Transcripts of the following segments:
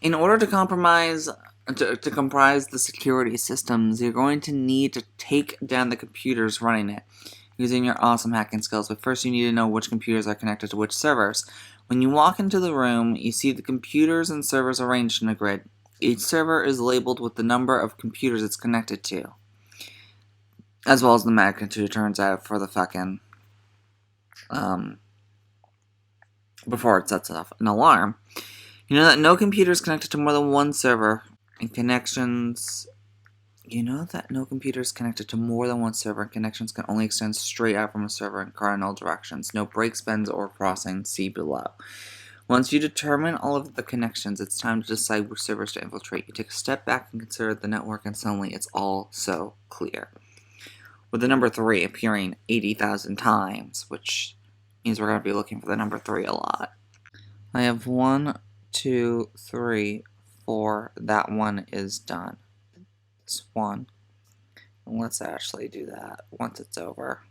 In order to comprise the security systems, you're going to need to take down the computers running it using your awesome hacking skills. But first, you need to know which computers are connected to which servers. When you walk into the room, you see the computers and servers arranged in a grid. Each server is labeled with the number of computers it's connected to, as well as the magnitude, it turns out, for the fucking before it sets off an alarm. You know that no computer is connected to more than one server, and connections. You know that no computer is connected to more than one server, and connections can only extend straight out from a server in cardinal directions. No breaks, bends, or crossing. See below. Once you determine all of the connections, it's time to decide which servers to infiltrate. You take a step back and consider the network, and suddenly it's all so clear. With the number 3 appearing 80,000 times, which means we're going to be looking for the number 3 a lot. I have 1, 2, 3, 4. That one is done. This one. And let's actually do that once it's over.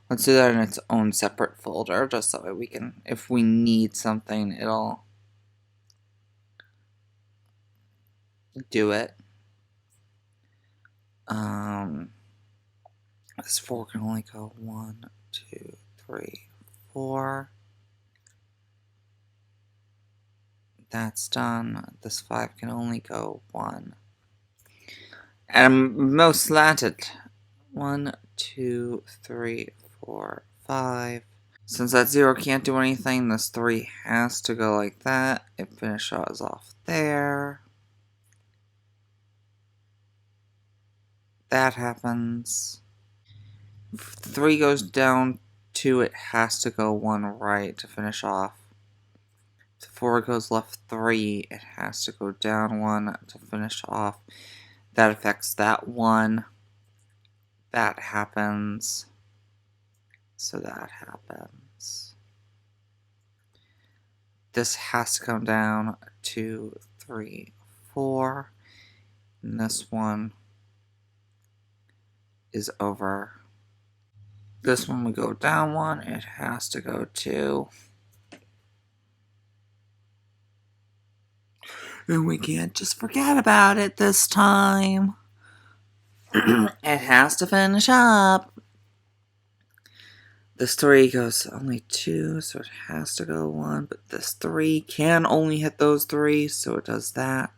Let's do that in its own separate folder, just so that we can, if we need something, it'll do it. This 4 can only go 1, 2, 3, 4. That's done. This 5 can only go 1. And I'm most slanted. 1, 2, 3, 4, 5. Since that 0 can't do anything, this 3 has to go like that. It finishes off there. That happens. If 3 goes down 2, it has to go 1 right to finish off. If 4 goes left 3, it has to go down 1 to finish off. That affects that 1. That happens. So that happens. This has to come down 2, 3, 4. And this one is over. This one we go down 1. It has to go 2. And we can't just forget about it this time. It has to finish up. This 3 goes only 2, so it has to go 1. But this 3 can only hit those 3, so it does that.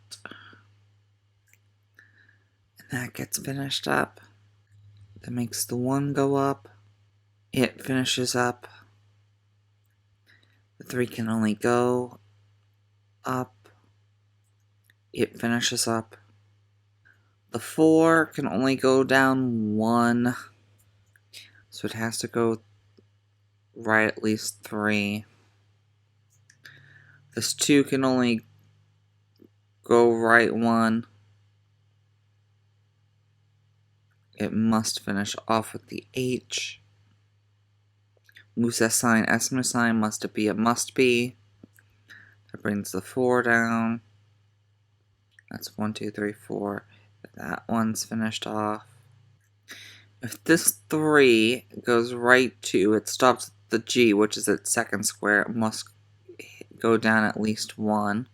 And that gets finished up. That makes the 1 go up. It finishes up. The 3 can only go up. It finishes up. The 4 can only go down 1. So it has to go right at least 3. This 2 can only go right 1. It must finish off with the H. Moves S sign, S sign, must it be, it must be. That brings the 4 down. That's 1, 2, 3, 4. That one's finished off. If this 3 goes right to, it stops at the G, which is its second square. It must go down at least 1.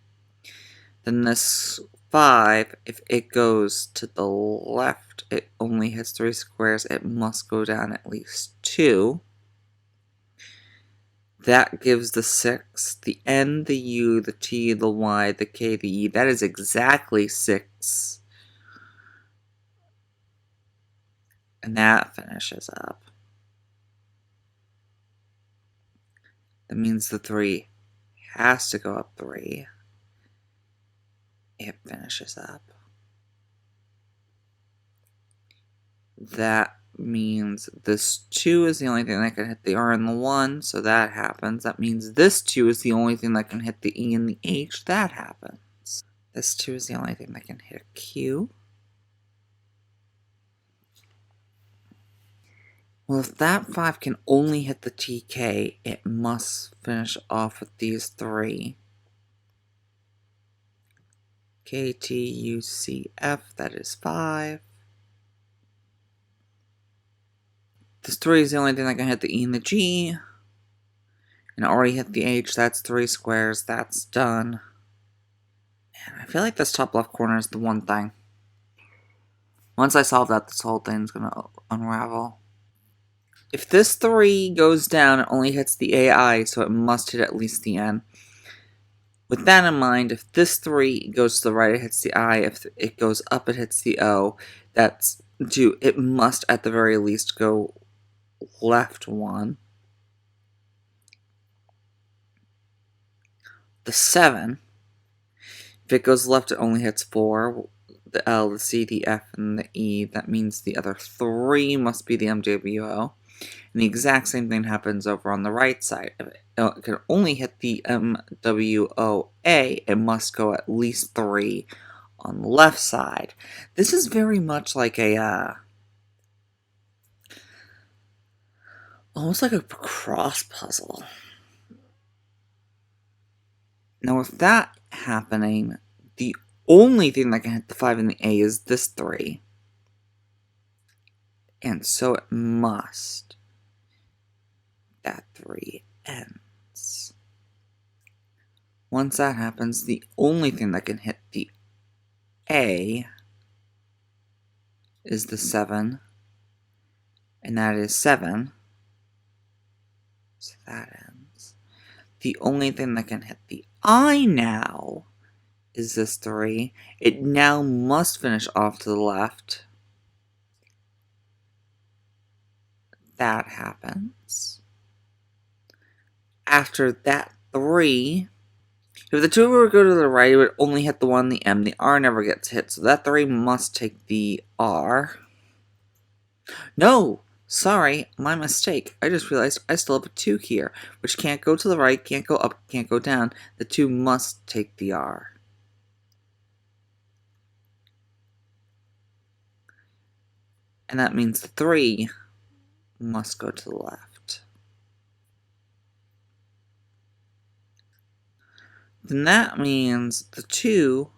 Then this 5, if it goes to the left, it only hits 3 squares. It must go down at least 2. That gives the 6, the N, the U, the T, the Y, the K, the E. That is exactly 6. And that finishes up. That means the 3 has to go up 3. It finishes up. That means this 2 is the only thing that can hit the R and the 1, so that happens. That means this 2 is the only thing that can hit the E and the H, that happens. This 2 is the only thing that can hit a Q. Well, if that 5 can only hit the TK, it must finish off with these 3. K, T, U, C, F, that is 5. This 3 is the only thing that can hit the E and the G. And already hit the H. That's 3 squares. That's done. And I feel like this top left corner is the one thing. Once I solve that, this whole thing's going to unravel. If this 3 goes down, it only hits the AI, so it must hit at least the N. With that in mind, if this 3 goes to the right, it hits the I. If it goes up, it hits the O. That's 2. It must, at the very least, go left 1. The 7, if it goes left, it only hits 4. The L, the C, the F, and the E. That means the other 3 must be the MWO. And the exact same thing happens over on the right side. If it can only hit the MWOA, it must go at least 3 on the left side. This is very much like a, almost like a cross puzzle. Now with that happening, the only thing that can hit the 5 and the A is this 3. And so it must. That 3 ends. Once that happens, the only thing that can hit the A is the 7, and that is 7, so that ends. The only thing that can hit the I now is this 3. It now must finish off to the left. That happens. After that 3, if the 2 were to go to the right, it would only hit the 1, the M. The R never gets hit, so that 3 must take the R. No! Sorry, my mistake. I just realized I still have a 2 here, which can't go to the right, can't go up, can't go down. The 2 must take the R. And that means the 3 must go to the left. Then that means the 2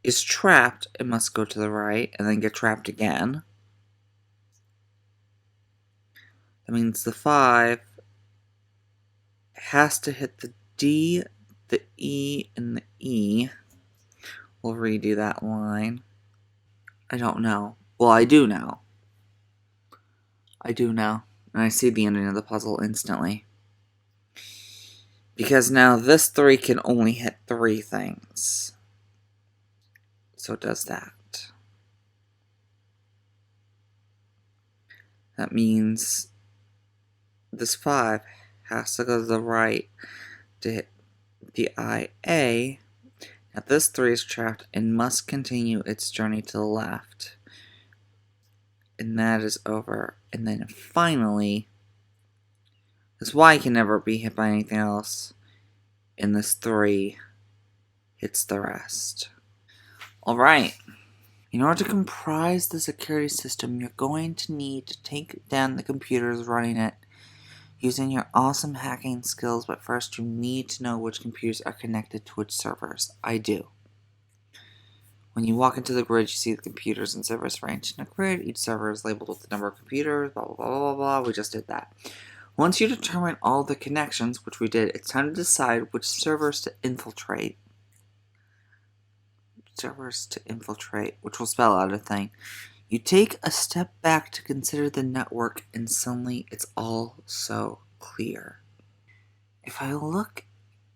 is trapped. It must go to the right and then get trapped again. That means the 5 has to hit the D, the E, and the E. We'll redo that line. I don't know. Well, I do know. I do know. And I see the ending of the puzzle instantly. Because now this 3 can only hit 3 things. So it does that. That means this 5 has to go to the right to hit the IA. Now this 3 is trapped and must continue its journey to the left. And that is over. And then finally, this Y can never be hit by anything else. And this 3 hits the rest. Alright. In order to comprise the security system, you're going to need to take down the computers running it using your awesome hacking skills, but first you need to know which computers are connected to which servers. I do. When you walk into the grid, you see the computers and servers arranged in a grid. Each server is labeled with the number of computers, blah, blah, blah, blah, blah. We just did that. Once you determine all the connections, which we did, it's time to decide which servers to infiltrate. Servers to infiltrate, which will spell out a thing. You take a step back to consider the network, and suddenly it's all so clear. If I look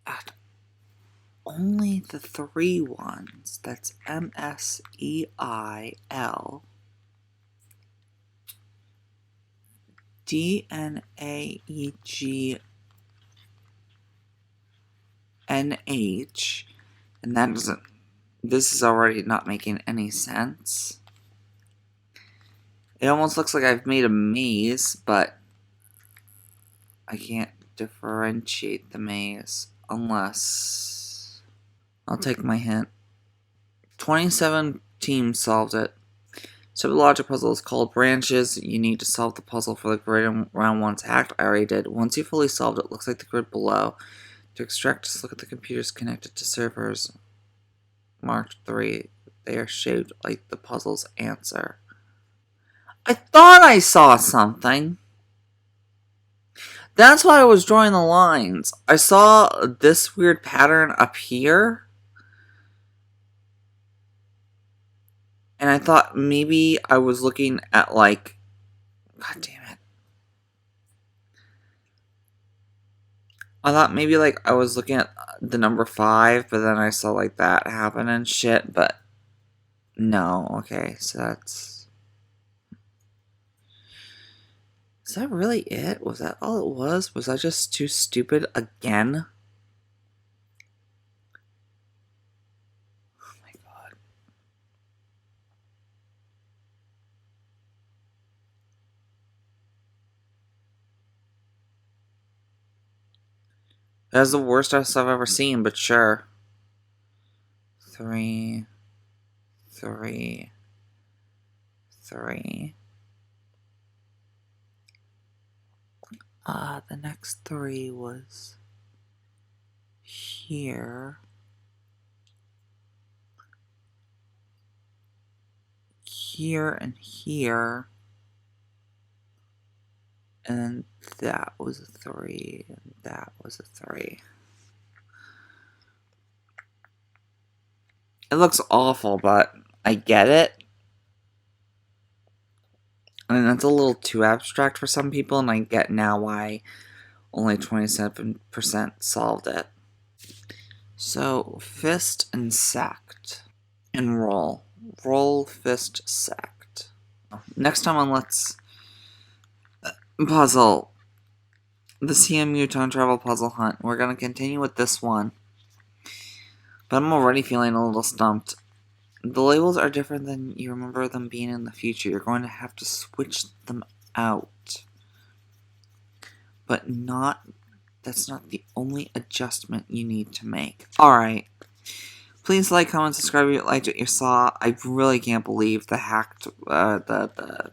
at only the 3 ones, that's MSEIL, DNAEGNH, and that doesn't, this is already not making any sense. It almost looks like I've made a maze, but I can't differentiate the maze unless... I'll take my hint. 27 teams solved it. So the logic puzzle is called branches. You need to solve the puzzle for the grid in round 1's hacked. I already did. Once you fully solved it, looks like the grid below. To extract, just look at the computers connected to servers. Marked 3. They are shaped like the puzzle's answer. I thought I saw something. That's why I was drawing the lines. I saw this weird pattern up here. And I thought maybe I was looking at like... God damn it. I thought maybe like I was looking at the number 5, but then I saw like that happen and shit, but no. Okay, so that's... Is that really it? Was that all it was? Was I just too stupid again? Oh my god. That's the worst stuff I've ever seen, but sure. 3, 3, 3. The next 3 was here. Here and here. And then that was a 3, and that was a 3. It looks awful, but I get it. I mean, that's a little too abstract for some people, and I get now why only 27% solved it. So, fist and sect. And roll. Roll, fist, sect. Next time on Let's Puzzle, the CMU Time Travel Puzzle Hunt. We're going to continue with this one. But I'm already feeling a little stumped. The labels are different than you remember them being in the future. You're going to have to switch them out. But that's not the only adjustment you need to make. Alright. Please like, comment, subscribe if you liked what you saw. I really can't believe the hacked, the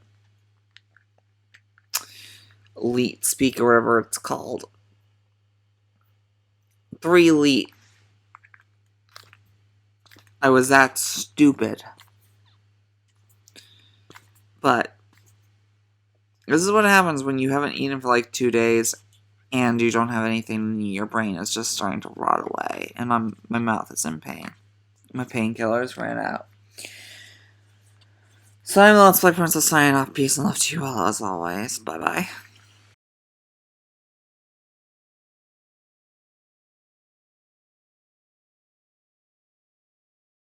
elite speak or whatever it's called. Three-l33t. I was that stupid. But this is what happens when you haven't eaten for like 2 days and you don't have anything in your brain. It's just starting to rot away. And my mouth is in pain. My painkillers ran out. So I'm the Let's Play Princess signing off. Peace and love to you all as always. Bye bye.